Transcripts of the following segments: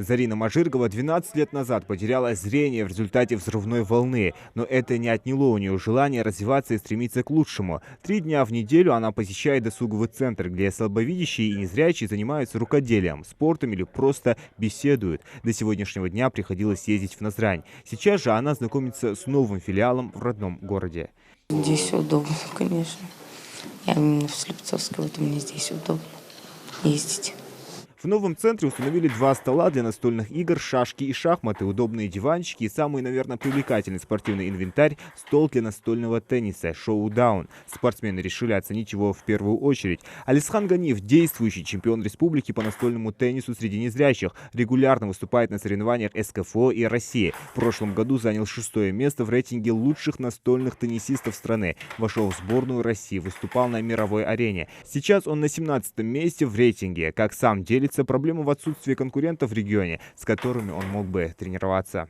Зарина Мажиргова 12 лет назад потеряла зрение в результате взрывной волны, но это не отняло у нее желание развиваться и стремиться к лучшему. 3 дня в неделю она посещает досуговый центр, где слабовидящие и незрячие занимаются рукоделием, спортом или просто беседуют. До сегодняшнего дня приходилось ездить в Назрань. Сейчас же она знакомится с новым филиалом в родном городе. Здесь удобно, конечно. Я именно в Слепцовске, вот мне здесь удобно ездить. В новом центре установили 2 стола для настольных игр, шашки и шахматы, удобные диванчики и самый, наверное, привлекательный спортивный инвентарь – стол для настольного тенниса «Шоу-даун». Спортсмены решили оценить его в первую очередь. Алисхан Ганиев – действующий чемпион республики по настольному теннису среди незрячих, регулярно выступает на соревнованиях СКФО и России. В прошлом году занял 6-е место в рейтинге лучших настольных теннисистов страны. Вошел в сборную России, выступал на мировой арене. Сейчас он на 17-м месте в рейтинге. Как сам делится, проблема в отсутствии конкурентов в регионе, с которыми он мог бы тренироваться.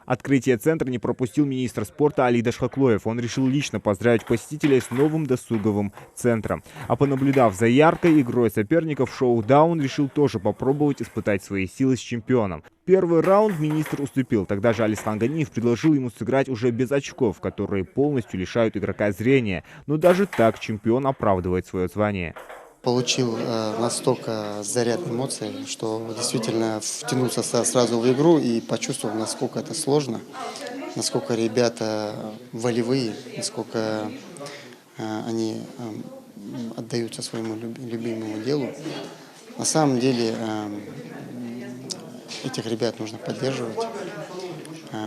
Открытие центра не пропустил министр спорта Али Дашхаклоев. Он решил лично поздравить посетителей с новым досуговым центром. А понаблюдав за яркой игрой соперников, «Шоу-даун» решил тоже попробовать испытать свои силы с чемпионом. Первый раунд министр уступил. Тогда же Алисхан Ганиев предложил ему сыграть уже без очков, которые полностью лишают игрока зрения. Но даже так чемпион оправдывает свое звание. Получил настолько заряд эмоций, что действительно втянулся сразу в игру и почувствовал, насколько это сложно, насколько ребята волевые, насколько они отдаются своему любимому делу. На самом деле этих ребят нужно поддерживать,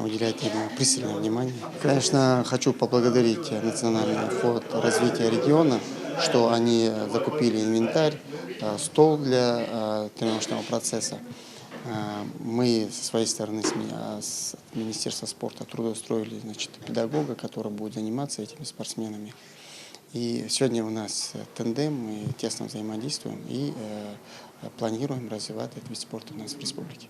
уделять им пристальное внимание. Конечно, хочу поблагодарить Национальный фонд развития региона, что они закупили инвентарь, стол для тренировочного процесса. Мы со своей стороны, с Министерства спорта, трудоустроили, педагога, который будет заниматься этими спортсменами. И сегодня у нас тандем, мы тесно взаимодействуем и планируем развивать этот вид спорта у нас в республике.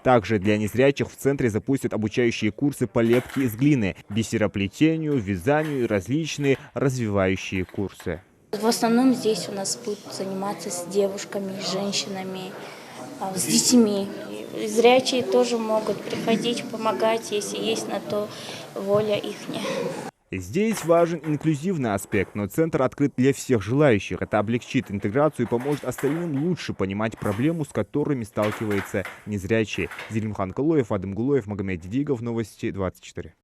Также для незрячих в центре запустят обучающие курсы по лепке из глины, бисероплетению, вязанию и различные развивающие курсы. В основном здесь у нас будут заниматься с девушками, с женщинами, с детьми. Зрячие тоже могут приходить, помогать, если есть на то воля ихняя. Здесь важен инклюзивный аспект, но центр открыт для всех желающих. Это облегчит интеграцию и поможет остальным лучше понимать проблему, с которыми сталкивается незрячие. Зелимхан Калоев, Адам Гулоев, Магомед Дидигов, Новости 24.